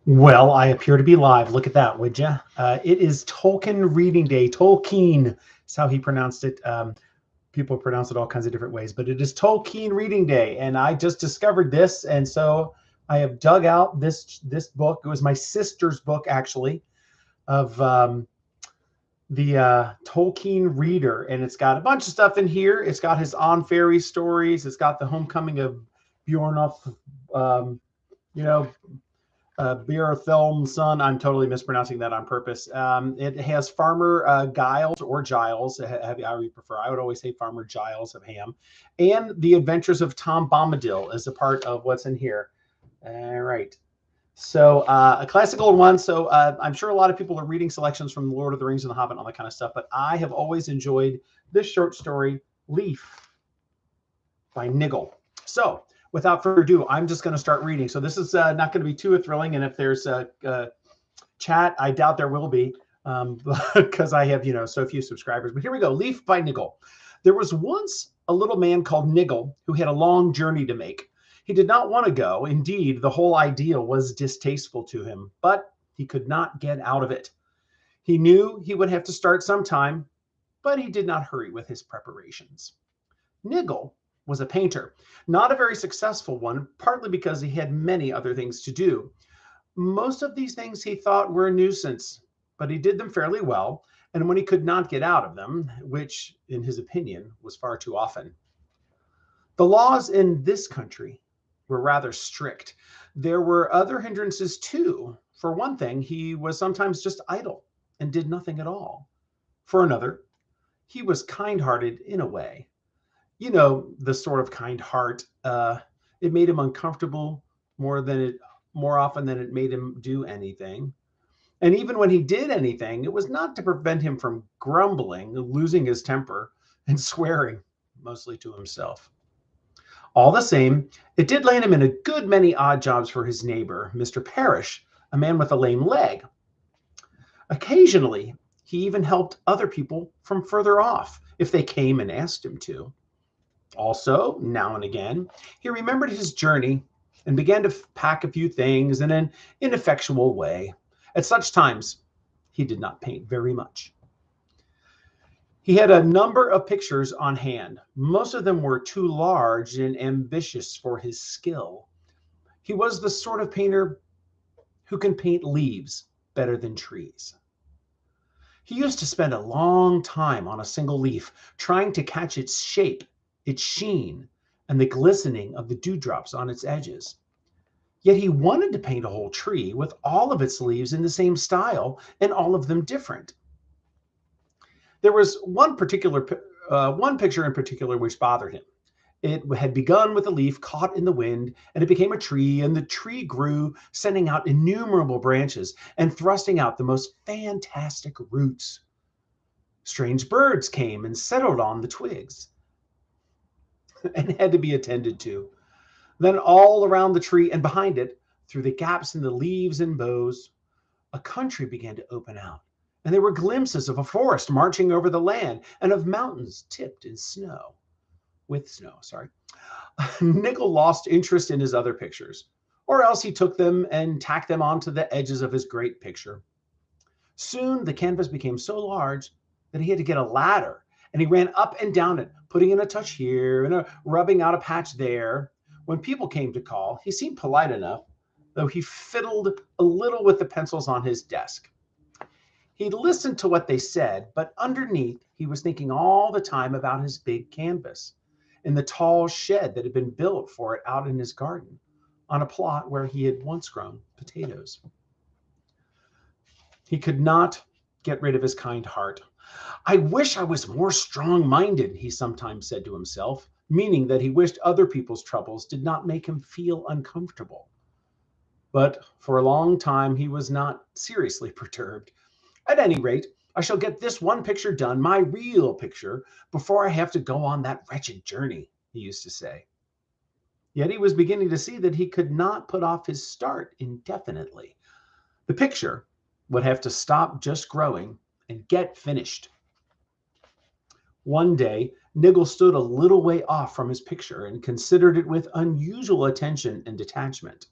Well, I appear to be live. Look at that, would you? It is Tolkien Reading Day. Tolkien is how he pronounced it. People pronounce it all kinds of different ways, but it is Tolkien Reading Day, and I just discovered this, and so I have dug out this book. It was my sister's book, actually, of the Tolkien Reader, and it's got a bunch of stuff in here. It's got his On Fairy stories. It's got the homecoming of Bjornulf, um, you know, Beerthelm's son. I'm totally mispronouncing that on purpose. It has Farmer Giles or Giles, however you prefer. I would always say Farmer Giles of Ham, and the Adventures of Tom Bombadil is a part of what's in here. All right. So a classic old one. So I'm sure a lot of people are reading selections from Lord of the Rings and The Hobbit and all that kind of stuff, but I have always enjoyed this short story, Leaf, by Niggle. So without further ado, I'm just going to start reading. So this is not going to be too thrilling. And if there's a chat, I doubt there will be because I have, so few subscribers. But here we go. Leaf by Niggle. There was once a little man called Niggle who had a long journey to make. He did not want to go. Indeed, the whole idea was distasteful to him, but he could not get out of it. He knew he would have to start sometime, but he did not hurry with his preparations. Niggle was a painter, not a very successful one, partly because he had many other things to do. Most of these things he thought were a nuisance, but he did them fairly well, and when he could not get out of them, which, in his opinion, was far too often. The laws in this country were rather strict. There were other hindrances too. For one thing, he was sometimes just idle and did nothing at all. For another, he was kind-hearted in a way. The sort of kind heart. It made him uncomfortable more often than it made him do anything. And even when he did anything, it was not to prevent him from grumbling, losing his temper, and swearing, mostly to himself. All the same, it did land him in a good many odd jobs for his neighbor, Mr. Parrish, a man with a lame leg. Occasionally, he even helped other people from further off if they came and asked him to. Also, now and again, he remembered his journey and began to pack a few things in an ineffectual way. At such times, he did not paint very much. He had a number of pictures on hand. Most of them were too large and ambitious for his skill. He was the sort of painter who can paint leaves better than trees. He used to spend a long time on a single leaf, trying to catch its shape, its sheen, and the glistening of the dewdrops on its edges. Yet he wanted to paint a whole tree with all of its leaves in the same style and all of them different. There was one picture in particular which bothered him. It had begun with a leaf caught in the wind, and it became a tree, and the tree grew, sending out innumerable branches and thrusting out the most fantastic roots. Strange birds came and settled on the twigs and had to be attended to. Then all around the tree and behind it, through the gaps in the leaves and boughs, a country began to open out, and there were glimpses of a forest marching over the land and of mountains tipped in snow. With snow, sorry. Niggle lost interest in his other pictures, or else he took them and tacked them onto the edges of his great picture. Soon the canvas became so large that he had to get a ladder, and he ran up and down it, putting in a touch here and rubbing out a patch there. When people came to call, he seemed polite enough, though he fiddled a little with the pencils on his desk. He listened to what they said, but underneath, he was thinking all the time about his big canvas and the tall shed that had been built for it out in his garden on a plot where he had once grown potatoes. He could not get rid of his kind heart. I wish I was more strong-minded, he sometimes said to himself, meaning that he wished other people's troubles did not make him feel uncomfortable. But for a long time, he was not seriously perturbed. At any rate, I shall get this one picture done, my real picture, before I have to go on that wretched journey, he used to say. Yet he was beginning to see that he could not put off his start indefinitely. The picture would have to stop just growing and get finished. One day, Niggle stood a little way off from his picture and considered it with unusual attention and detachment.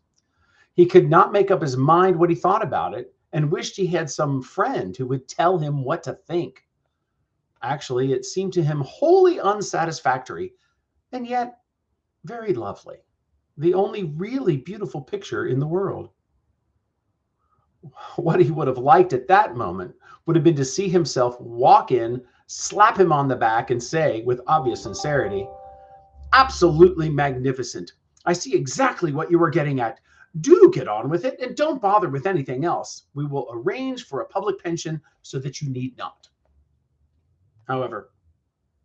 He could not make up his mind what he thought about it and wished he had some friend who would tell him what to think. Actually, it seemed to him wholly unsatisfactory and yet very lovely. The only really beautiful picture in the world. What he would have liked at that moment would have been to see himself walk in, slap him on the back, and say, with obvious sincerity, "Absolutely magnificent. I see exactly what you were getting at. Do get on with it and don't bother with anything else. We will arrange for a public pension so that you need not." However,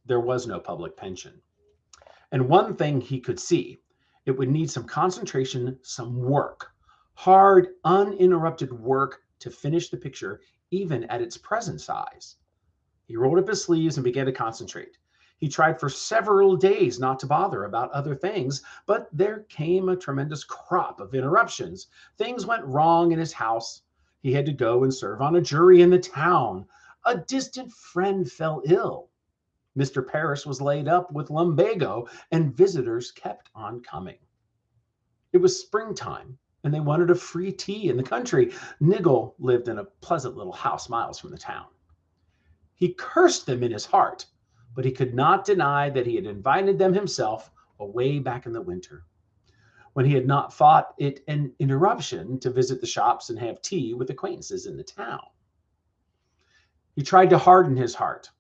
there was no public pension. And one thing he could see, it would need some concentration, some work, hard, uninterrupted work to finish the picture, even at its present size. He rolled up his sleeves and began to concentrate. He tried for several days not to bother about other things, but there came a tremendous crop of interruptions. Things went wrong in his house. He had to go and serve on a jury in the town. A distant friend fell ill. Mr. Parrish was laid up with lumbago, and visitors kept on coming. It was springtime, and they wanted a free tea in the country. Niggle lived in a pleasant little house miles from the town. He cursed them in his heart, but he could not deny that he had invited them himself away back in the winter, when he had not thought it an interruption to visit the shops and have tea with acquaintances in the town. He tried to harden his heart,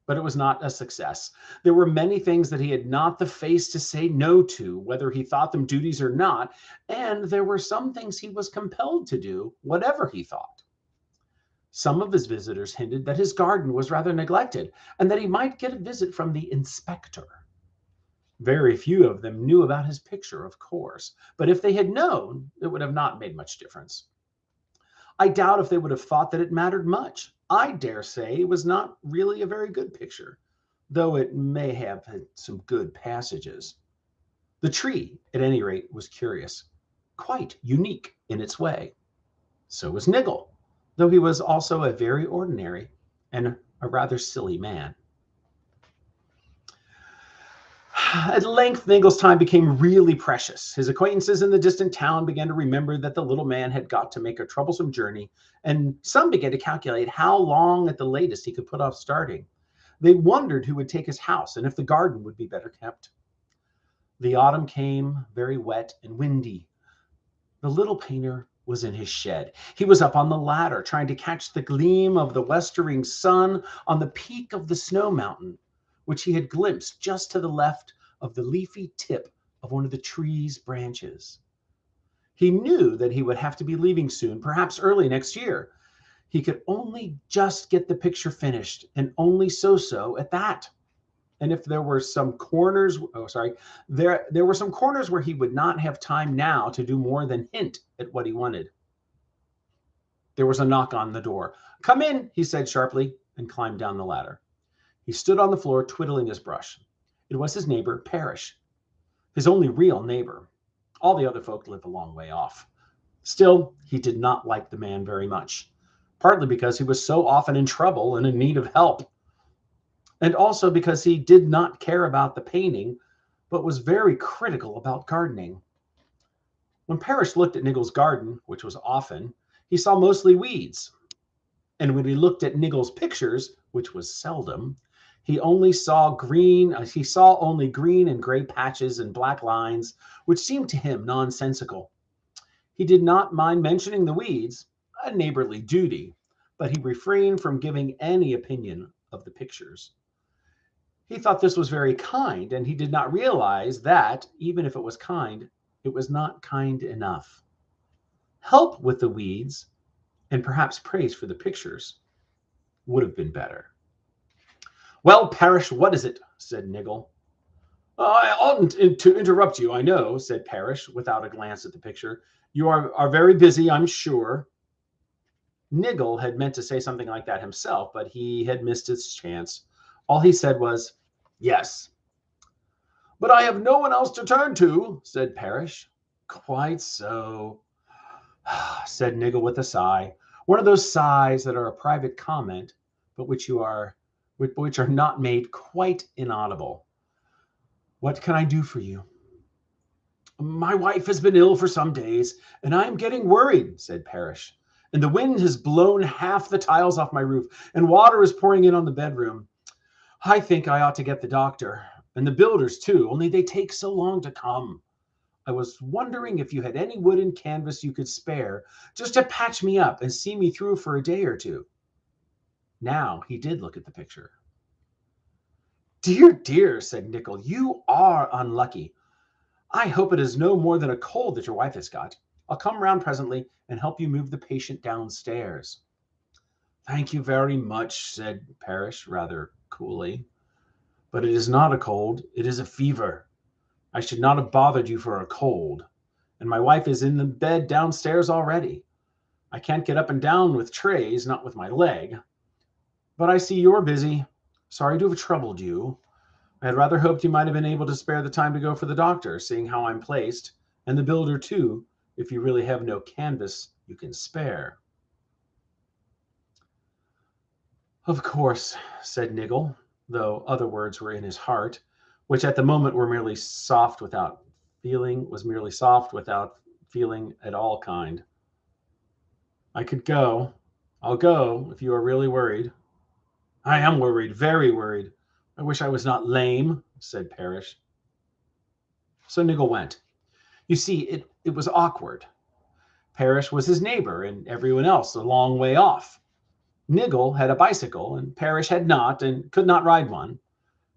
but it was not a success. There were many things that he had not the face to say no to, whether he thought them duties or not, and there were some things he was compelled to do, whatever he thought. Some of his visitors hinted that his garden was rather neglected and that he might get a visit from the inspector. Very few of them knew about his picture, of course, but if they had known, it would have not made much difference. I doubt if they would have thought that it mattered much. I dare say it was not really a very good picture, though it may have had some good passages. The tree, at any rate, was curious, quite unique in its way. So was Niggle, though he was also a very ordinary and a rather silly man. At length, Niggle's time became really precious. His acquaintances in the distant town began to remember that the little man had got to make a troublesome journey, and some began to calculate how long at the latest he could put off starting. They wondered who would take his house and if the garden would be better kept. The autumn came, very wet and windy. The little painter was in his shed. He was up on the ladder, trying to catch the gleam of the westering sun on the peak of the snow mountain, which he had glimpsed just to the left of the leafy tip of one of the tree's branches. He knew that he would have to be leaving soon, perhaps early next year. He could only just get the picture finished, and only so at that. And if there were some corners, there were some corners where he would not have time now to do more than hint at what he wanted. There was a knock on the door. "Come in," he said sharply, and climbed down the ladder. He stood on the floor, twiddling his brush. It was his neighbor, Parrish, his only real neighbor. All the other folk lived a long way off. Still, he did not like the man very much, partly because he was so often in trouble and in need of help, and also because he did not care about the painting, but was very critical about gardening. When Parrish looked at Niggle's garden, which was often, he saw mostly weeds. And when he looked at Niggle's pictures, which was seldom, he saw only green and gray patches and black lines, which seemed to him nonsensical. He did not mind mentioning the weeds, a neighborly duty, but he refrained from giving any opinion of the pictures. He thought this was very kind, and he did not realize that, even if it was kind, it was not kind enough. Help with the weeds, and perhaps praise for the pictures, would have been better. "Well, Parrish, what is it?" said Niggle. "I oughtn't to interrupt you, I know," said Parrish, without a glance at the picture. "You are very busy, I'm sure." Niggle had meant to say something like that himself, but he had missed his chance. All he said was, "Yes." "But I have no one else to turn to," said Parrish. "Quite so," said Niggle with a sigh. One of those sighs that are a private comment, but which are not made quite inaudible. "What can I do for you?" My wife has been ill for some days, and I am getting worried, said Parrish. And the wind has blown half the tiles off my roof, and water is pouring in on the bedroom. I think I ought to get the doctor, and the builders too, only they take so long to come. I was wondering if you had any wood and canvas you could spare, just to patch me up and see me through for a day or two. Now he did look at the picture. Dear, dear, said Nickel, you are unlucky. I hope it is no more than a cold that your wife has got. I'll come round presently and help you move the patient downstairs. Thank you very much, said Parrish rather coolly. But it is not a cold, it is a fever. I should not have bothered you for a cold. And my wife is in the bed downstairs already. I can't get up and down with trays, not with my leg. But I see you're busy. Sorry to have troubled you. I had rather hoped you might have been able to spare the time to go for the doctor, seeing how I'm placed, and the builder too, if you really have no canvas you can spare. Of course, said Niggle, though other words were in his heart, which at the moment were merely soft without feeling, at all kind. I could go. I'll go if you are really worried. I am worried, very worried. I wish I was not lame, said Parrish. So Niggle went. You see, it was awkward. Parrish was his neighbor and everyone else a long way off. Niggle had a bicycle and Parrish had not and could not ride one.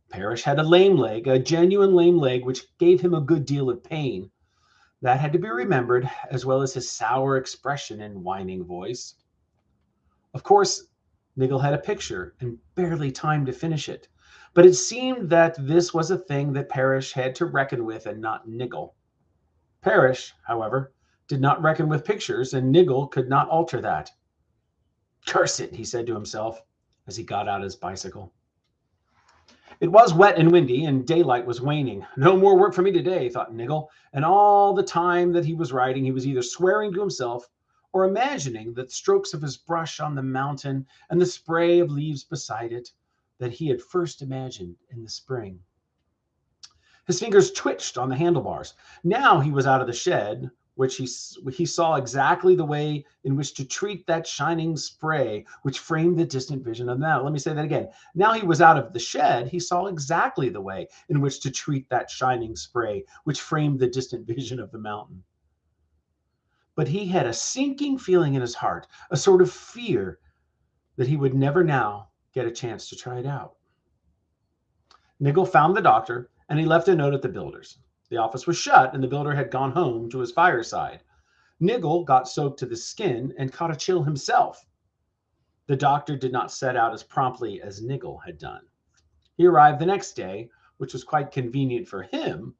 Parrish had a lame leg, a genuine lame leg, which gave him a good deal of pain. That had to be remembered, as well as his sour expression and whining voice. Of course, Niggle had a picture and barely time to finish it. But it seemed that this was a thing that Parrish had to reckon with and not Niggle. Parrish, however, did not reckon with pictures, and Niggle could not alter that. Curse it, he said to himself as he got out his bicycle. It was wet and windy, and daylight was waning. No more work for me today, thought Niggle, and all the time that he was riding, he was either swearing to himself or imagining the strokes of his brush on the mountain and the spray of leaves beside it that he had first imagined in the spring. His fingers twitched on the handlebars. Now he was out of the shed, which he saw exactly the way in which to treat that shining spray, which framed the distant vision of the mountain. Let me say that again. Now he was out of the shed. He saw exactly the way in which to treat that shining spray, which framed the distant vision of the mountain. But he had a sinking feeling in his heart, a sort of fear that he would never now get a chance to try it out. Niggle found the doctor, and he left a note at the builder's. The office was shut, and the builder had gone home to his fireside. Niggle got soaked to the skin and caught a chill himself. The doctor did not set out as promptly as Niggle had done. He arrived the next day, which was quite convenient for him,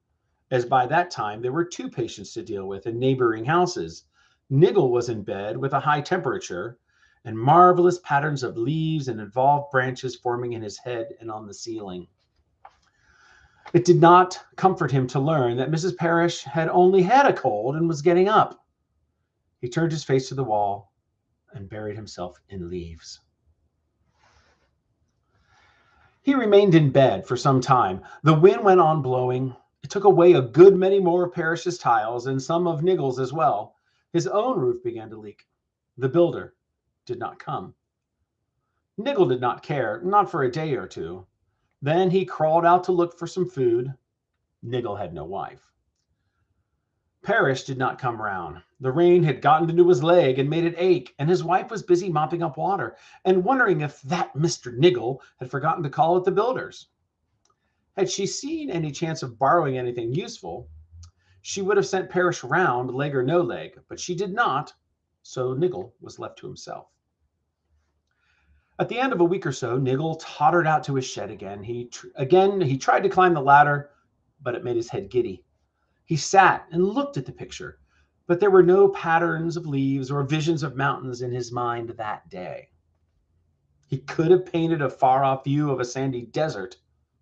as by that time there were 2 patients to deal with in neighboring houses. Niggle was in bed with a high temperature, and marvelous patterns of leaves and involved branches forming in his head and on the ceiling. It did not comfort him to learn that Mrs. Parrish had only had a cold and was getting up. He turned his face to the wall and buried himself in leaves. He remained in bed for some time. The wind went on blowing. It took away a good many more of Parrish's tiles and some of Niggle's as well. His own roof began to leak. The builder did not come. Niggle did not care, not for a day or two. Then he crawled out to look for some food. Niggle had no wife. Parrish did not come round. The rain had gotten into his leg and made it ache, and his wife was busy mopping up water and wondering if that Mr. Niggle had forgotten to call at the builder's. Had she seen any chance of borrowing anything useful, she would have sent Parrish round, leg or no leg, but she did not, so Niggle was left to himself. At the end of a week or so, Niggle tottered out to his shed again. He tried to climb the ladder, but it made his head giddy. He sat and looked at the picture, but there were no patterns of leaves or visions of mountains in his mind that day. He could have painted a far-off view of a sandy desert,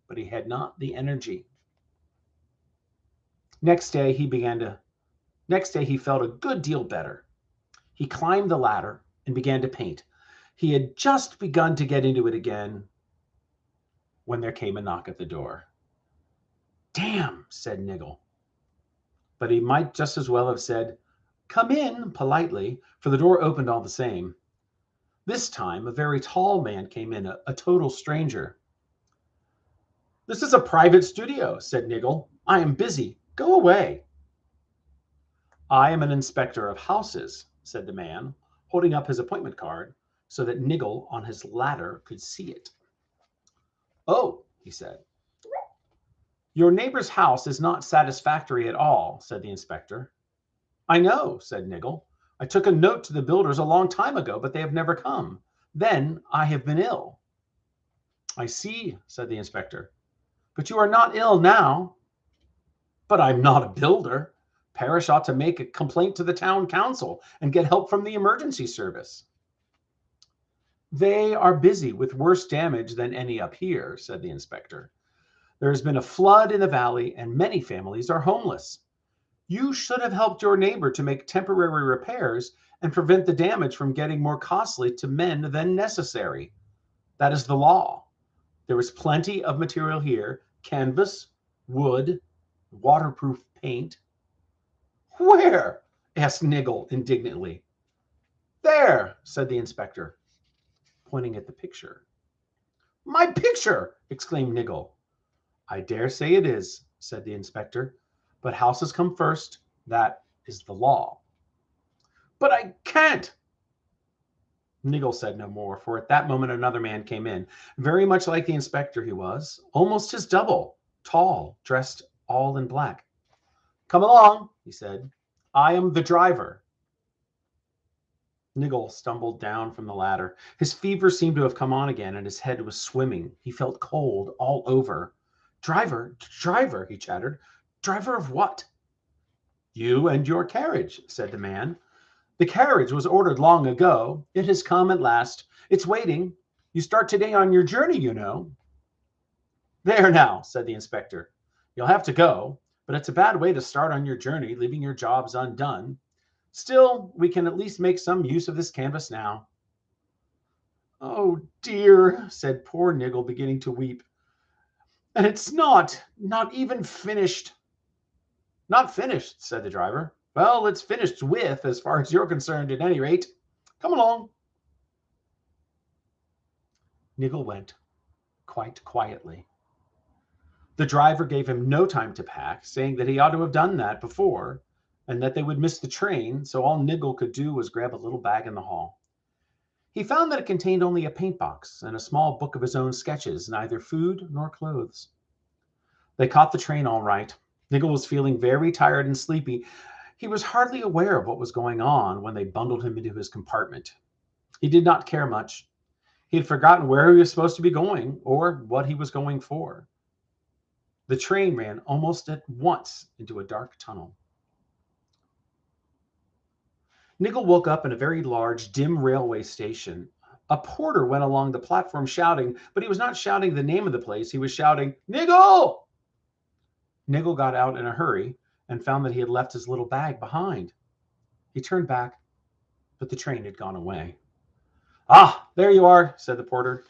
but he had not the energy. Next day he felt a good deal better. He climbed the ladder and began to paint. He had just begun to get into it again when there came a knock at the door. Damn, said Niggle. but he might just as well have said, "Come in," politely, for the door opened all the same. This time, a very tall man came in, a total stranger. "This is a private studio," said Niggle. "I am busy. Go away." "I am an inspector of houses," said the man, holding up his appointment card so that Niggle on his ladder could see it. "Oh," he said. "Your neighbor's house is not satisfactory at all," said the inspector. "I know," said Niggle. "I took a note to the builders a long time ago, but they have never come. Then I have been ill." "I see," said the inspector. "But you are not ill now." "But I'm not a builder. Parish ought to make a complaint to the town council and get help from the emergency service." "They are busy with worse damage than any up here," said the inspector. "There has been a flood in the valley and many families are homeless. You should have helped your neighbor to make temporary repairs and prevent the damage from getting more costly to mend than necessary. That is the law. There is plenty of material here: canvas, wood, waterproof paint." "Where?" asked Niggle indignantly. "There," said the inspector, pointing at the picture. "My picture!" exclaimed Niggle. "I dare say it is," said the inspector, "but houses come first. That is the law." "But I can't." Niggle said no more, for at that moment another man came in, very much like the inspector he was, almost his double, tall, dressed all in black. "Come along," he said. "I am the driver." Niggle stumbled down from the ladder. His fever seemed to have come on again, and his head was swimming. He felt cold all over. "Driver, driver," he chattered. "Driver of what?" "You and your carriage," said the man. "The carriage was ordered long ago. It has come at last. It's waiting. You start today on your journey, you know." "There now," said the inspector. "You'll have to go, but it's a bad way to start on your journey, leaving your jobs undone. Still, we can at least make some use of this canvas now." "Oh dear," said poor Niggle, beginning to weep. "And it's not even finished." "Not finished," said the driver. "Well, it's finished with, as far as you're concerned, at any rate. Come along." Niggle went, quite quietly. The driver gave him no time to pack, saying that he ought to have done that before, and that they would miss the train, so all Niggle could do was grab a little bag in the hall. He found that it contained only a paint box and a small book of his own sketches, neither food nor clothes. They caught the train all right. Niggle was feeling very tired and sleepy. He was hardly aware of what was going on when they bundled him into his compartment. He did not care much. He had forgotten where he was supposed to be going or what he was going for. The train ran almost at once into a dark tunnel. Niggle woke up in a very large, dim railway station. A porter went along the platform shouting, but he was not shouting the name of the place. He was shouting, "Niggle!" Niggle got out in a hurry and found that he had left his little bag behind. He turned back, but the train had gone away. "Ah, there you are," said the porter.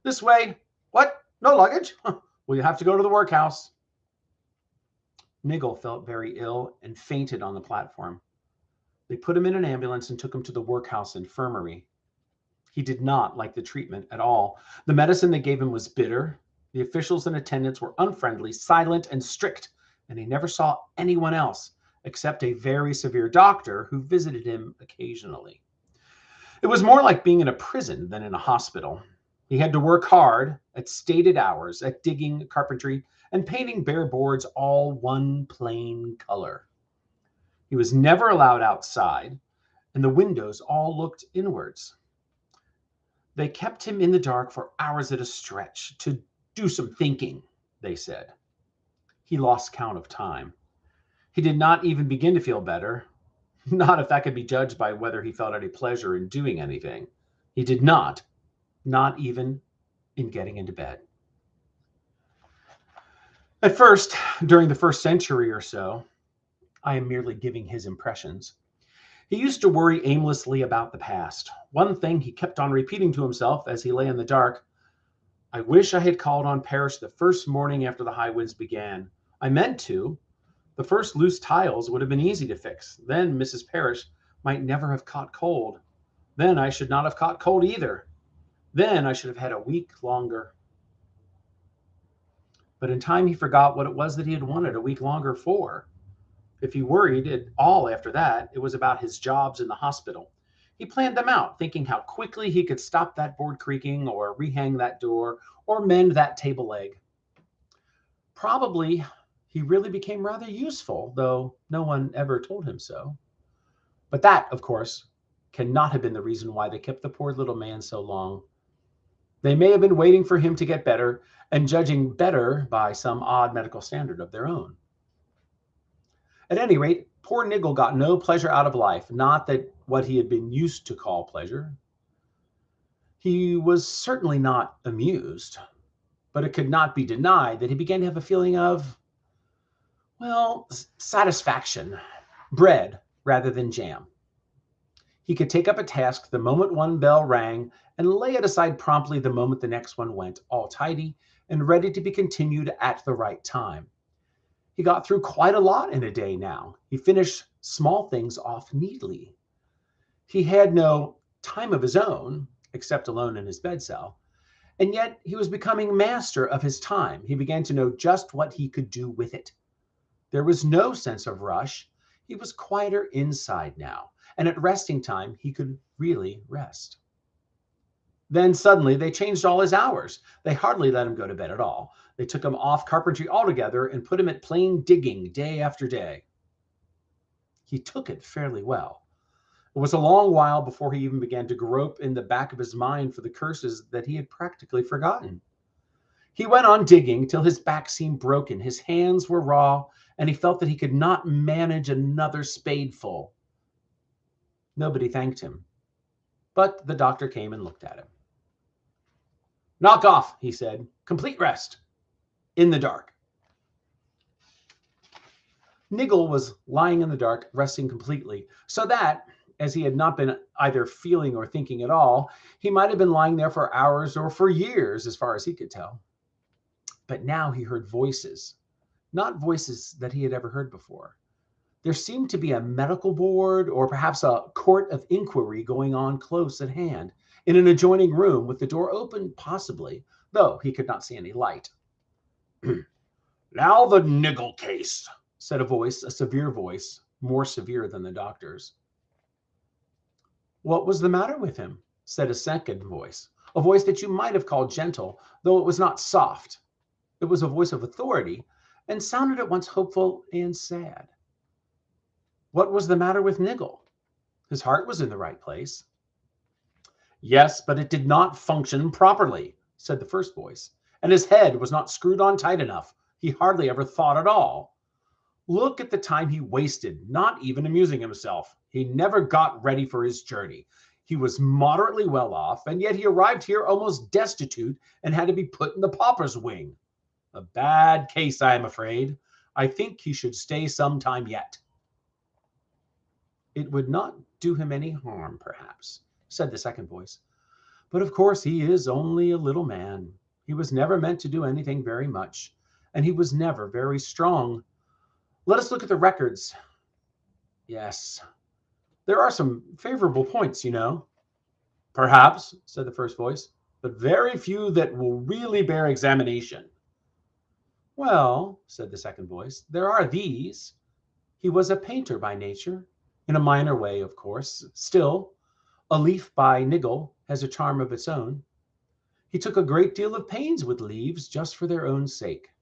"This way." "What? No luggage?" "Well, you have to go to the workhouse." Niggle felt very ill and fainted on the platform. They put him in an ambulance and took him to the workhouse infirmary. He did not like the treatment at all. The medicine they gave him was bitter. The officials and attendants were unfriendly, silent, and strict, and he never saw anyone else except a very severe doctor who visited him occasionally. It was more like being in a prison than in a hospital. He had to work hard at stated hours at digging, carpentry, and painting bare boards, all one plain color. He was never allowed outside, and the windows all looked inwards. They kept him in the dark for hours at a stretch to do some thinking, they said. He lost count of time. He did not even begin to feel better, not if that could be judged by whether he felt any pleasure in doing anything. He did not even in getting into bed. At first, during the first century or so, I am merely giving his impressions, he used to worry aimlessly about the past. One thing he kept on repeating to himself as he lay in the dark: "I wish I had called on Parrish the first morning after the high winds began. I meant to, The first loose tiles would have been easy to fix. Then Mrs. Parrish might never have caught cold. Then I should not have caught cold either. Then I should have had a week longer. But in time he forgot what it was that he had wanted a week longer for. If he worried at all after that, it was about his jobs in the hospital. He planned them out, thinking how quickly he could stop that board creaking or rehang that door or mend that table leg. Probably he really became rather useful, though no one ever told him so. But that, of course, cannot have been the reason why they kept the poor little man so long. They may have been waiting for him to get better and judging better by some odd medical standard of their own. At any rate, poor Niggle got no pleasure out of life, not that what he had been used to call pleasure. He was certainly not amused, but it could not be denied that he began to have a feeling of, well, satisfaction, bread rather than jam. He could take up a task the moment one bell rang and lay it aside promptly the moment the next one went, all tidy and ready to be continued at the right time. He got through quite a lot in a day now. He finished small things off neatly. He had no time of his own, except alone in his bed cell, and yet he was becoming master of his time. He began to know just what he could do with it. There was no sense of rush. He was quieter inside now, and at resting time, he could really rest. Then suddenly they changed all his hours. They hardly let him go to bed at all. They took him off carpentry altogether and put him at plain digging day after day. He took it fairly well. It was a long while before he even began to grope in the back of his mind for the curses that he had practically forgotten. He went on digging till his back seemed broken, his hands were raw, and he felt that he could not manage another spadeful. Nobody thanked him, but the doctor came and looked at him. "Knock off," he said. "Complete rest. In the dark." Niggle was lying in the dark, resting completely, so that, as he had not been either feeling or thinking at all, he might have been lying there for hours or for years, as far as he could tell. But now he heard voices, not voices that he had ever heard before. There seemed to be a medical board or perhaps a court of inquiry going on close at hand, in an adjoining room with the door open, possibly, though he could not see any light. "Now the Niggle case," said a voice, a severe voice, more severe than the doctor's. "What was the matter with him?" said a second voice, a voice that you might have called gentle, though it was not soft. It was a voice of authority and sounded at once hopeful and sad. What was the matter with Niggle? His heart was in the right place. "Yes, but it did not function properly," said the first voice, "and his head was not screwed on tight enough. He hardly ever thought at all. Look at the time he wasted, not even amusing himself. He never got ready for his journey. He was moderately well off, and yet he arrived here almost destitute and had to be put in the pauper's wing. A bad case, I am afraid. I think he should stay some time yet." "It would not do him any harm, perhaps," said the second voice. "But of course he is only a little man. He was never meant to do anything very much, and he was never very strong. Let us look at the records. Yes, there are some favorable points, you know." "Perhaps," said the first voice, "but very few that will really bear examination." "Well," said the second voice, "there are these. He was a painter by nature, in a minor way, of course. Still, a leaf by Niggle has a charm of its own. He took a great deal of pains with leaves just for their own sake.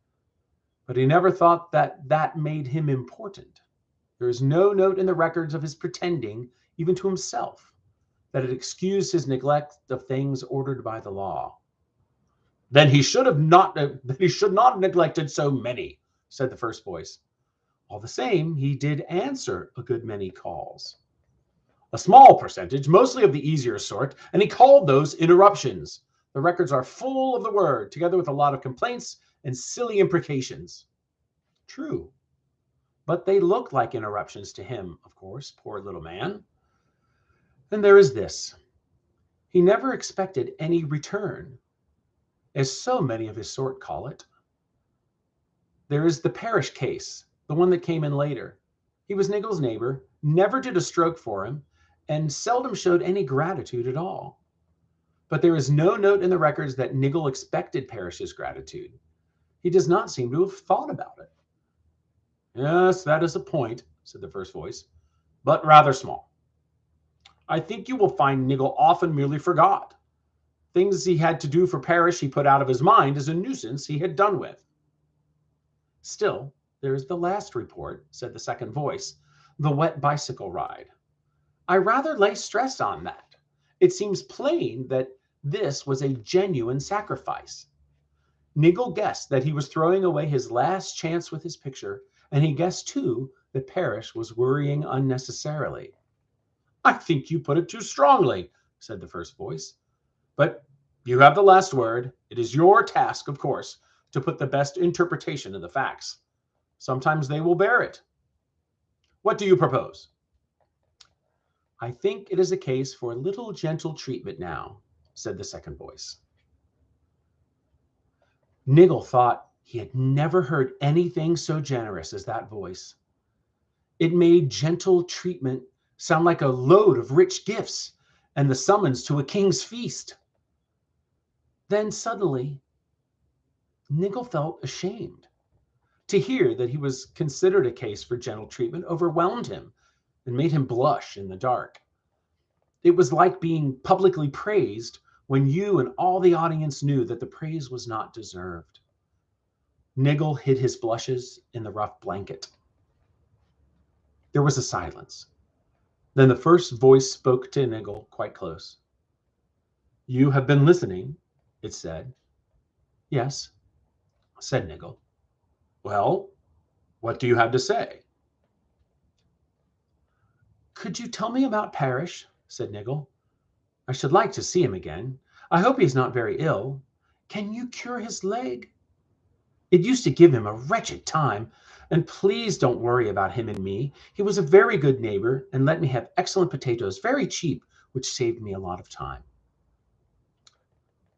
But he never thought that that made him important. There is no note in the records of his pretending, even to himself, that it excused his neglect of things ordered by the law." Then he should not have neglected so many," said the first voice. "All the same, he did answer a good many calls." "A small percentage, mostly of the easier sort, and he called those interruptions. The records are full of the word, together with a lot of complaints and silly imprecations." "True, but they look like interruptions to him, of course, poor little man. And there is this. He never expected any return, as so many of his sort call it. There is the Parrish case. the one that came in later. He was Niggle's neighbor, never did a stroke for him, and seldom showed any gratitude at all. But there is no note in the records that Niggle expected Parrish's gratitude. He does not seem to have thought about it. Yes, that is a point, said the first voice, but rather small. I think you will find Niggle often merely forgot. Things he had to do for Parrish he put out of his mind as a nuisance he had done with. Still, there is the last report, said the second voice, the wet bicycle ride. I rather lay stress on that. It seems plain that this was a genuine sacrifice. Niggle guessed that he was throwing away his last chance with his picture, and he guessed, too, that Parrish was worrying unnecessarily. I think you put it too strongly, said the first voice. But you have the last word. It is your task, of course, to put the best interpretation of the facts. Sometimes they will bear it. What do you propose? I think it is a case for a little gentle treatment now, said the second voice. Niggle thought he had never heard anything so generous as that voice. It made gentle treatment sound like a load of rich gifts and the summons to a king's feast. Then suddenly, Niggle felt ashamed. To hear that he was considered a case for gentle treatment overwhelmed him and made him blush in the dark. It was like being publicly praised when you and all the audience knew that the praise was not deserved. Niggle hid his blushes in the rough blanket. There was a silence. Then the first voice spoke to Niggle quite close. You have been listening, it said. Yes, said Niggle. Well, what do you have to say? Could you tell me about Parrish? Said Niggle. I should like to see him again. I hope he's not very ill. Can you cure his leg? It used to give him a wretched time, and please don't worry about him and me. He was a very good neighbor and let me have excellent potatoes, very cheap, which saved me a lot of time.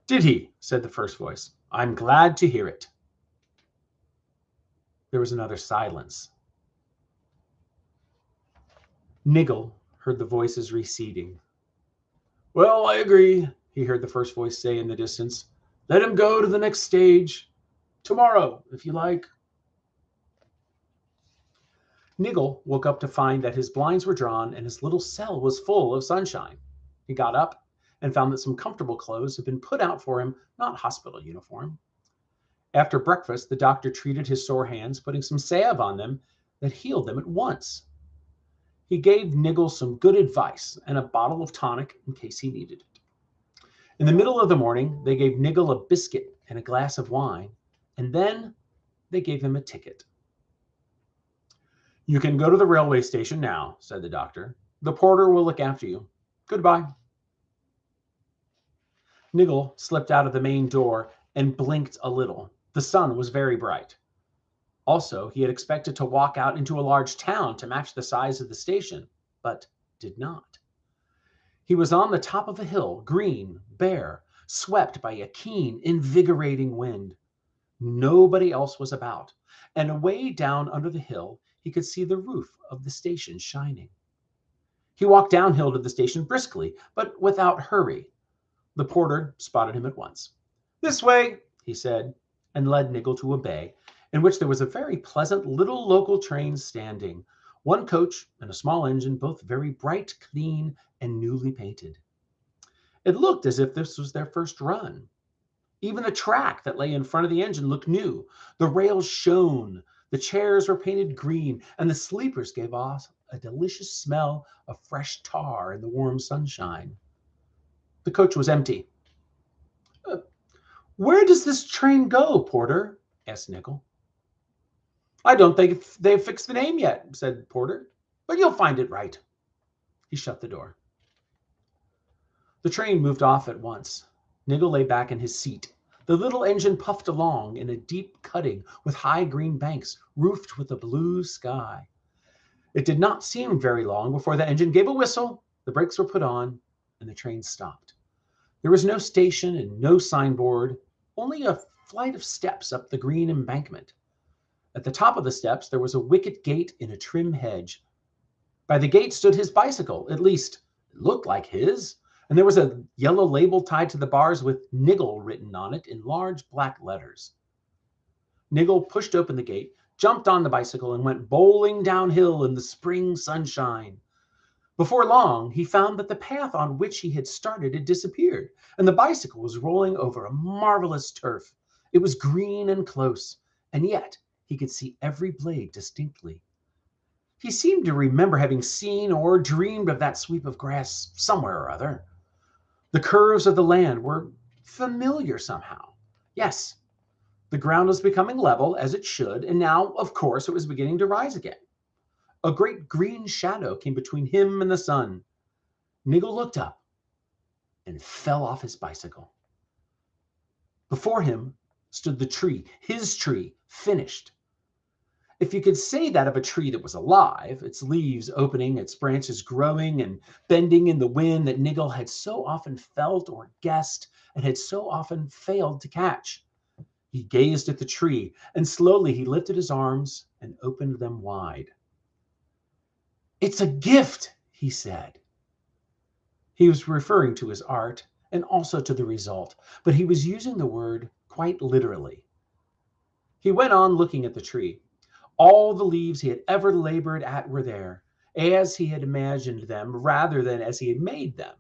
Did he? Said the first voice. I'm glad to hear it. There was another silence. Niggle heard the voices receding. Well, I agree, he heard the first voice say in the distance. Let him go to the next stage. Tomorrow, if you like. Niggle woke up to find that his blinds were drawn and his little cell was full of sunshine. He got up and found that some comfortable clothes had been put out for him, not hospital uniform. After breakfast, the doctor treated his sore hands, putting some salve on them that healed them at once. He gave Niggle some good advice and a bottle of tonic in case he needed it. In the middle of the morning, they gave Niggle a biscuit and a glass of wine, and then they gave him a ticket. You can go to the railway station now, said the doctor. The porter will look after you. Goodbye. Niggle slipped out of the main door and blinked a little. The sun was very bright. Also, he had expected to walk out into a large town to match the size of the station, but did not. He was on the top of a hill, green, bare, swept by a keen, invigorating wind. Nobody else was about, and away down under the hill, he could see the roof of the station shining. He walked downhill to the station briskly, but without hurry. The porter spotted him at once. This way, he said, and led Niggle to a bay, in which there was a very pleasant little local train standing, one coach and a small engine, both very bright, clean, and newly painted. It looked as if this was their first run. Even the track that lay in front of the engine looked new. The rails shone, the chairs were painted green, and the sleepers gave off a delicious smell of fresh tar in the warm sunshine. The coach was empty. Where does this train go, porter? Asked Niggle. I don't think they've fixed the name yet, said the porter, but you'll find it right. He shut the door. The train moved off at once. Niggle lay back in his seat. The little engine puffed along in a deep cutting with high green banks roofed with a blue sky. It did not seem very long before the engine gave a whistle, the brakes were put on, and the train stopped. There was no station and no signboard, only a flight of steps up the green embankment. At the top of the steps, there was a wicket gate in a trim hedge. By the gate stood his bicycle, at least it looked like his, and there was a yellow label tied to the bars with Niggle written on it in large black letters. Niggle pushed open the gate, jumped on the bicycle, and went bowling downhill in the spring sunshine. Before long, he found that the path on which he had started had disappeared, and the bicycle was rolling over a marvelous turf. It was green and close, and yet he could see every blade distinctly. He seemed to remember having seen or dreamed of that sweep of grass somewhere or other. The curves of the land were familiar somehow. Yes, the ground was becoming level, as it should, and now, of course, it was beginning to rise again. A great green shadow came between him and the sun. Niggle looked up and fell off his bicycle. Before him stood the tree, his tree, finished. If you could say that of a tree that was alive, its leaves opening, its branches growing and bending in the wind that Niggle had so often felt or guessed and had so often failed to catch. He gazed at the tree, and slowly he lifted his arms and opened them wide. "It's a gift," he said. He was referring to his art and also to the result, but he was using the word quite literally. He went on looking at the tree. All the leaves he had ever labored at were there, as he had imagined them rather than as he had made them.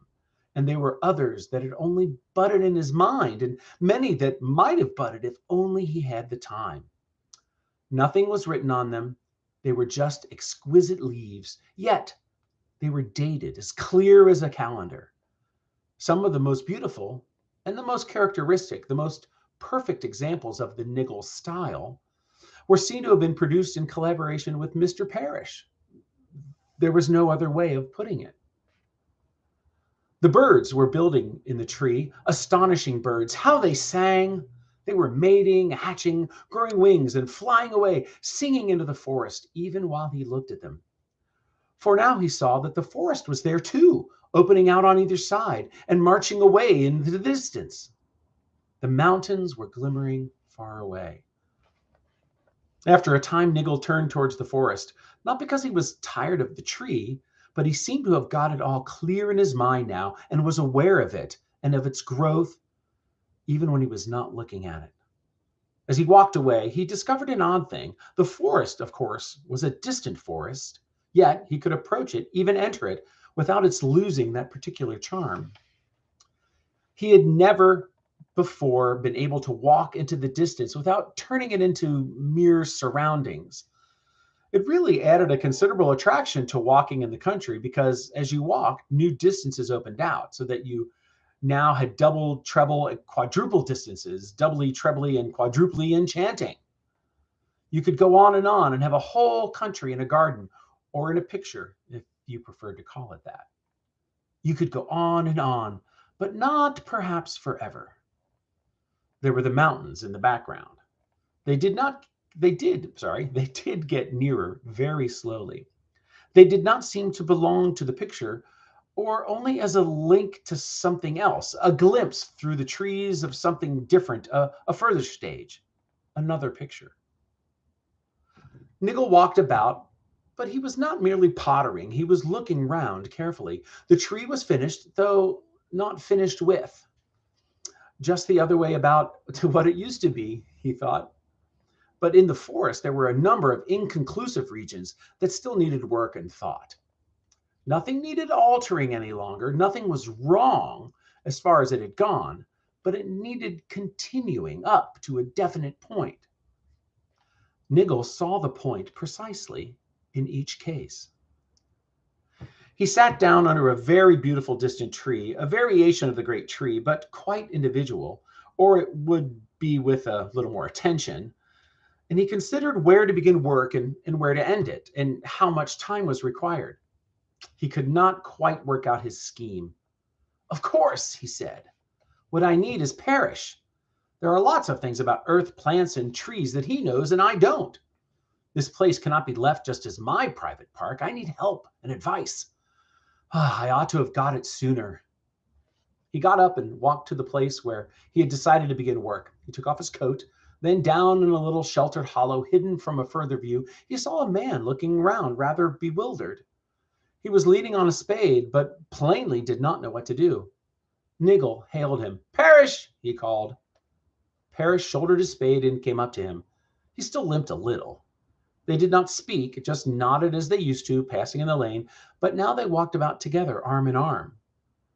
And there were others that had only budded in his mind, and many that might have budded if only he had the time. Nothing was written on them. They were just exquisite leaves, yet they were dated, as clear as a calendar. Some of the most beautiful and the most characteristic, the most perfect examples of the Niggle style were seen to have been produced in collaboration with Mr. Parrish. There was no other way of putting it. The birds were building in the tree, astonishing birds. How they sang! They were mating, hatching, growing wings, and flying away, singing into the forest, even while he looked at them. For now he saw that the forest was there too, opening out on either side and marching away into the distance. The mountains were glimmering far away. After a time, Niggle turned towards the forest, not because he was tired of the tree, but he seemed to have got it all clear in his mind now and was aware of it and of its growth, even when he was not looking at it. As he walked away, he discovered an odd thing. The forest, of course, was a distant forest, yet he could approach it, even enter it, without its losing that particular charm. He had never before been able to walk into the distance without turning it into mere surroundings. It really added a considerable attraction to walking in the country because as you walked, new distances opened out so that you now had double, treble, and quadruple distances, doubly, trebly, and quadruply enchanting. You could go on and have a whole country in a garden or in a picture, if you preferred to call it that. You could go on, but not perhaps forever. There were the mountains in the background. They did get nearer very slowly. They did not seem to belong to the picture, or only as a link to something else, a glimpse through the trees of something different, a further stage, another picture. Niggle walked about, but he was not merely pottering. He was looking round carefully. The tree was finished, though not finished with. Just the other way about to what it used to be, he thought. But in the forest, there were a number of inconclusive regions that still needed work and thought. Nothing needed altering any longer. Nothing was wrong as far as it had gone, but it needed continuing up to a definite point. Niggle saw the point precisely in each case. He sat down under a very beautiful distant tree, a variation of the great tree, but quite individual, or it would be with a little more attention. And he considered where to begin work and where to end it, and how much time was required. He could not quite work out his scheme. "Of course," he said, "what I need is Parrish. There are lots of things about earth, plants, and trees that he knows and I don't. This place cannot be left just as my private park. I need help and advice. I ought to have got it sooner." He got up and walked to the place where he had decided to begin work. He took off his coat, Then down in a little sheltered hollow hidden from a further view, he saw a man looking round, rather bewildered. He was leaning on a spade, but plainly did not know what to do. Niggle hailed him. "Parish!" he called. Parish shouldered his spade and came up to him. He still limped a little. They did not speak, just nodded as they used to, passing in the lane, but now they walked about together, arm in arm.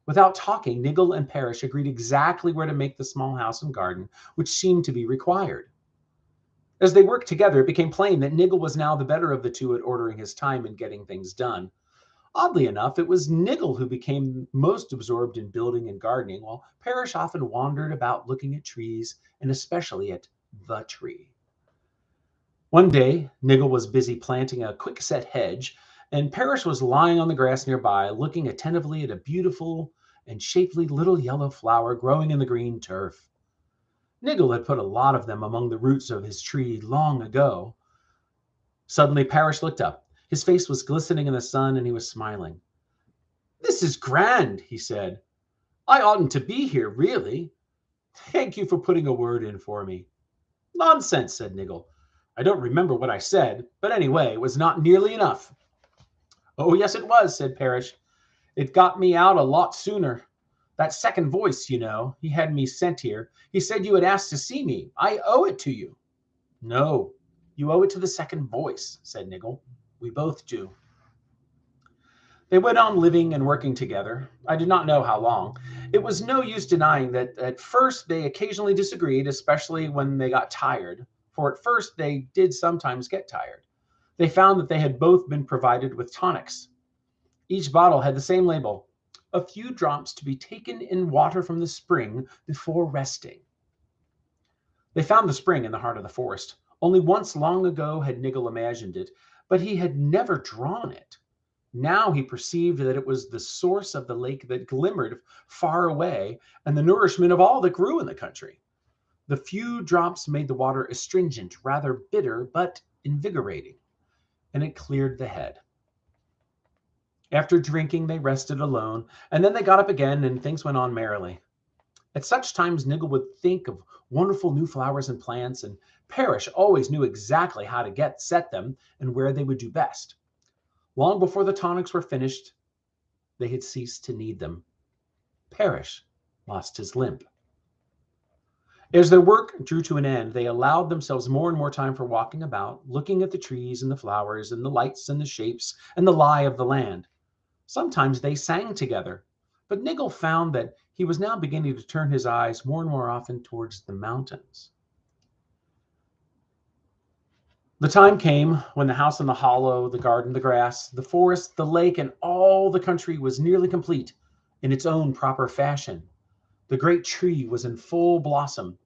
Without talking, Niggle and Parish agreed exactly where to make the small house and garden, which seemed to be required. As they worked together, it became plain that Niggle was now the better of the two at ordering his time and getting things done. Oddly enough, it was Niggle who became most absorbed in building and gardening, while Parish often wandered about looking at trees, and especially at the tree. One day, Niggle was busy planting a quickset hedge, and Parish was lying on the grass nearby, looking attentively at a beautiful and shapely little yellow flower growing in the green turf. Niggle had put a lot of them among the roots of his tree long ago. Suddenly, Parish looked up. His face was glistening in the sun, and he was smiling. "This is grand," he said. "I oughtn't to be here, really. Thank you for putting a word in for me." "Nonsense," said Niggle. "I don't remember what I said, but anyway, it was not nearly enough." "Oh, yes, it was," said Parish. "It got me out a lot sooner. That second voice, you know, he had me sent here. He said you had asked to see me. I owe it to you." "No, you owe it to the second voice," said Niggle. "We both do." They went on living and working together. I do not know how long. It was no use denying that at first they occasionally disagreed, especially when they got tired. For at first they did sometimes get tired. They found that they had both been provided with tonics. Each bottle had the same label: "A few drops to be taken in water from the spring before resting." They found the spring in the heart of the forest. Only once long ago had Niggle imagined it, but he had never drawn it. Now he perceived that it was the source of the lake that glimmered far away, and the nourishment of all that grew in the country. The few drops made the water astringent, rather bitter, but invigorating, and it cleared the head. After drinking, they rested alone, and then they got up again, and things went on merrily. At such times, Niggle would think of wonderful new flowers and plants, and Parish always knew exactly how to set them and where they would do best. Long before the tonics were finished, they had ceased to need them. Parish lost his limp. As their work drew to an end, they allowed themselves more and more time for walking about, looking at the trees and the flowers and the lights and the shapes and the lie of the land. Sometimes they sang together, but Niggle found that he was now beginning to turn his eyes more and more often towards the mountains. The time came when the house in the hollow, the garden, the grass, the forest, the lake, and all the country was nearly complete in its own proper fashion. The great tree was in full blossom.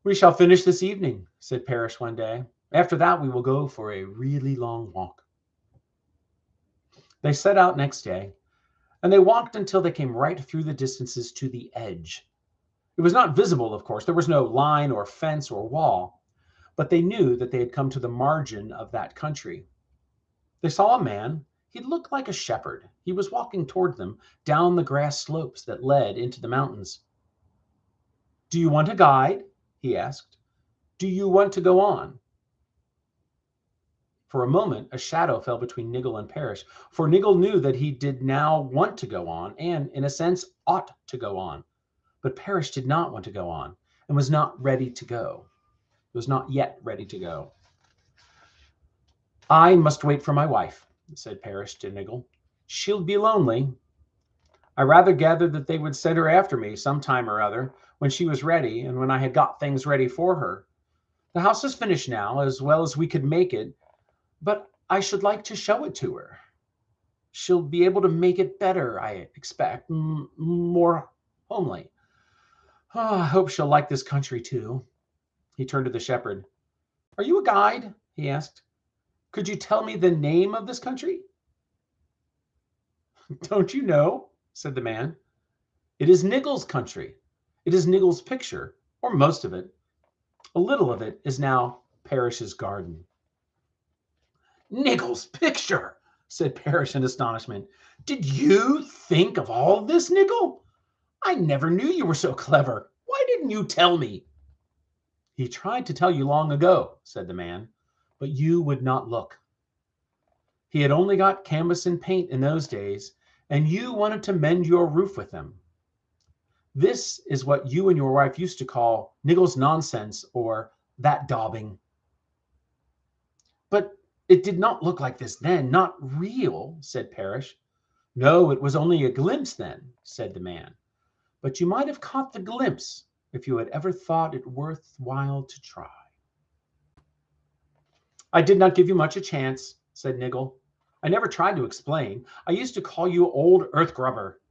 "We shall finish this evening," said Parish one day. "After that, we will go for a really long walk." They set out next day, and they walked until they came right through the distances to the edge. It was not visible, of course. There was no line or fence or wall, but they knew that they had come to the margin of that country. They saw a man. He looked like a shepherd. He was walking toward them down the grass slopes that led into the mountains. "Do you want a guide?" he asked. "Do you want to go on?" For a moment, a shadow fell between Niggle and Parish, for Niggle knew that he did now want to go on, and, in a sense, ought to go on. But Parish did not want to go on, and was not ready to go. Was not yet ready to go. "I must wait for my wife," said Parish to Niggle. "She'll be lonely. I rather gathered that they would send her after me some time or other, when she was ready, and when I had got things ready for her. The house is finished now, as well as we could make it, but I should like to show it to her. She'll be able to make it better, I expect, more homely. Oh, I hope she'll like this country too." He turned to the shepherd. "Are you a guide?" he asked. "Could you tell me the name of this country?" "Don't you know?" said the man. "It is Niggle's country. It is Niggle's picture, or most of it. A little of it is now Parish's garden." "Niggle's picture!" said Parish in astonishment. "Did you think of all this, Niggle? I never knew you were so clever. Why didn't you tell me?" He tried to tell you long ago, said the man, but you would not look. He had only got canvas and paint in those days, and you wanted to mend your roof with them. This is what you and your wife used to call Niggle's nonsense, or that daubing. But it did not look like this then, not real, said Parrish. No, it was only a glimpse then, said the man. But you might have caught the glimpse if you had ever thought it worthwhile to try. I did not give you much a chance, said Niggle. I never tried to explain. I used to call you old earth grubber.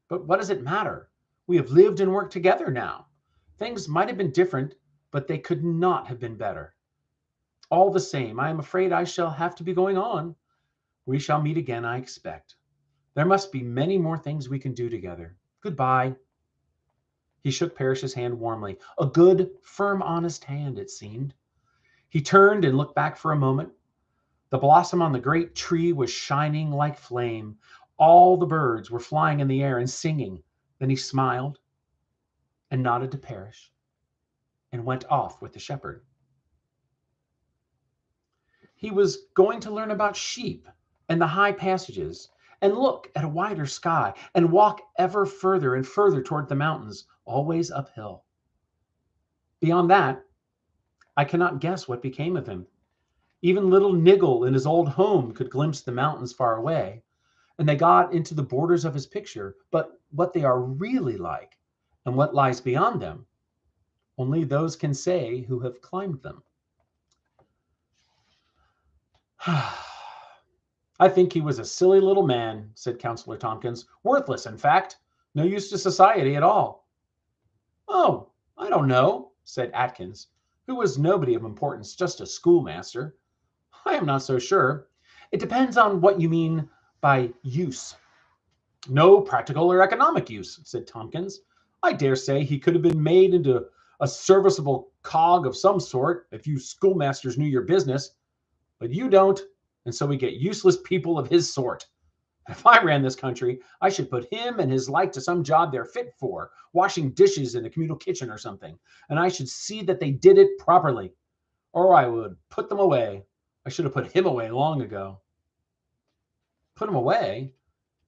But what does it matter? We have lived and worked together now. Things might have been different, but they could not have been better. All the same, I am afraid I shall have to be going on. We shall meet again, I expect. There must be many more things we can do together. Goodbye. He shook Parrish's hand warmly. A good, firm, honest hand, it seemed. He turned and looked back for a moment. The blossom on the great tree was shining like flame. All the birds were flying in the air and singing. Then he smiled and nodded to Parrish and went off with the shepherd. He was going to learn about sheep and the high passages, and look at a wider sky, and walk ever further and further toward the mountains, always uphill. Beyond that, I cannot guess what became of him. Even little Niggle in his old home could glimpse the mountains far away, and they got into the borders of his picture, but what they are really like and what lies beyond them, only those can say who have climbed them. I think he was a silly little man, said Councillor Tompkins. Worthless, in fact. No use to society at all. Oh, I don't know, said Atkins, who was nobody of importance, just a schoolmaster. I am not so sure. It depends on what you mean by use. No practical or economic use, said Tompkins. I dare say he could have been made into a serviceable cog of some sort if you schoolmasters knew your business. But you don't, and so we get useless people of his sort. If I ran this country, I should put him and his like to some job they're fit for, washing dishes in a communal kitchen or something, and I should see that they did it properly, or I would put them away. I should have put him away long ago. Put him away?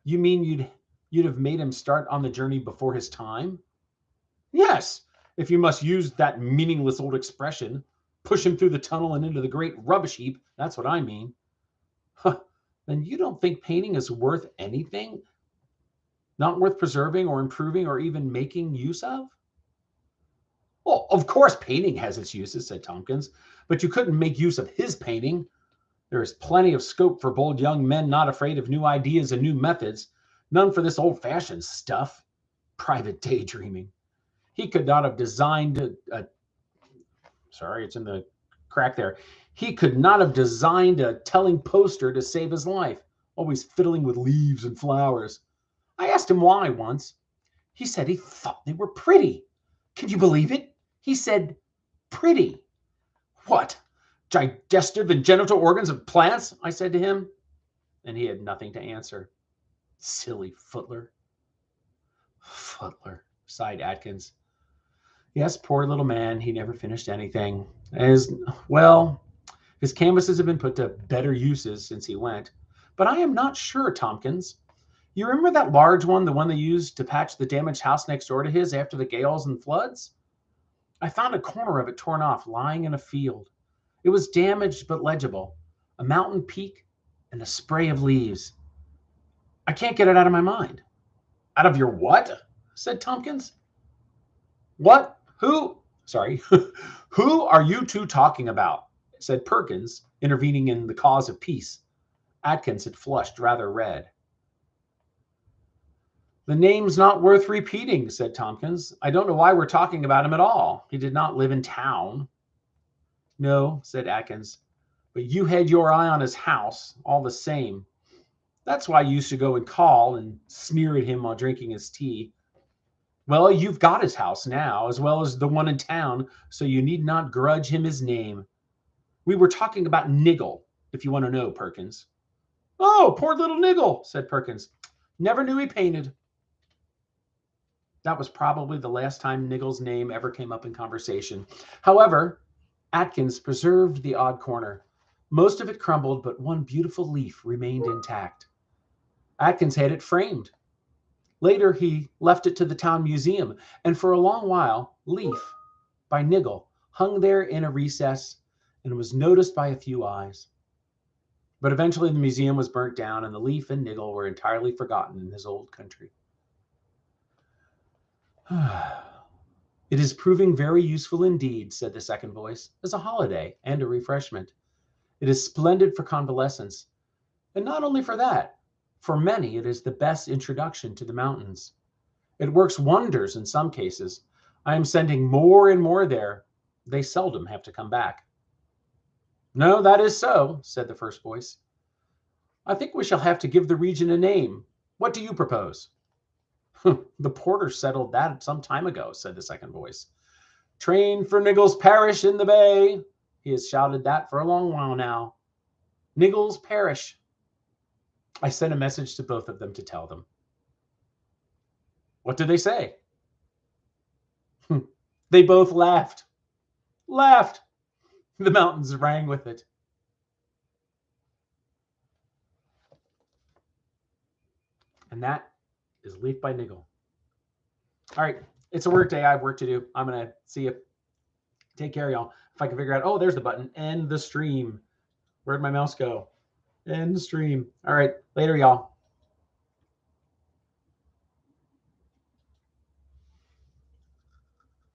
You mean you'd have made him start on the journey before his time? Yes, if you must use that meaningless old expression. Push him through the tunnel and into the great rubbish heap. That's what I mean. Huh. Then you don't think painting is worth anything? Not worth preserving or improving or even making use of? Well, of course painting has its uses, said Tompkins, but you couldn't make use of his painting. There is plenty of scope for bold young men not afraid of new ideas and new methods. None for this old-fashioned stuff. Private daydreaming. He could not have designed Sorry, it's in the crack there. He could not have designed a telling poster to save his life, always fiddling with leaves and flowers. I asked him why once. He said he thought they were pretty. Can you believe it? He said, pretty. What? Digestive and genital organs of plants? I said to him. And he had nothing to answer. Silly footler. Footler, sighed Atkins. Yes, poor little man. He never finished anything. As well, his canvases have been put to better uses since he went. But I am not sure, Tompkins. You remember that large one, the one they used to patch the damaged house next door to his after the gales and floods? I found a corner of it torn off, lying in a field. It was damaged but legible. A mountain peak and a spray of leaves. I can't get it out of my mind. Out of your what? Said Tompkins. What? Who are you two talking about? Said Perkins, intervening in the cause of peace. Atkins had flushed rather red. The name's not worth repeating, said Tompkins. I don't know why we're talking about him at all. He did not live in town. No, said Atkins, but you had your eye on his house all the same. That's why you used to go and call and sneer at him while drinking his tea. Well, you've got his house now, as well as the one in town, so you need not grudge him his name. We were talking about Niggle, if you want to know, Perkins. Oh, poor little Niggle, said Perkins. Never knew he painted. That was probably the last time Niggle's name ever came up in conversation. However, Atkins preserved the odd corner. Most of it crumbled, but one beautiful leaf remained intact. Atkins had it framed. Later, he left it to the town museum, and for a long while, Leaf, by Niggle, hung there in a recess and was noticed by a few eyes. But eventually the museum was burnt down, and the Leaf and Niggle were entirely forgotten in his old country. It is proving very useful indeed, said the second voice, as a holiday and a refreshment. It is splendid for convalescence, and not only for that. For many, it is the best introduction to the mountains. It works wonders in some cases. I am sending more and more there. They seldom have to come back. No, that is so, said the first voice. I think we shall have to give the region a name. What do you propose? The porter settled that some time ago, said the second voice. Train for Niggle's Parish in the Bay. He has shouted that for a long while now. Niggle's Parish. I sent a message to both of them to tell them. What did they say? They both laughed. Laughed. The mountains rang with it. And that is Leaf by Niggle. All right. It's a work day. I have work to do. I'm going to see you. Take care, y'all. If I can figure out, oh, there's the button. End the stream. Where'd my mouse go? End the stream. All right. Later, y'all.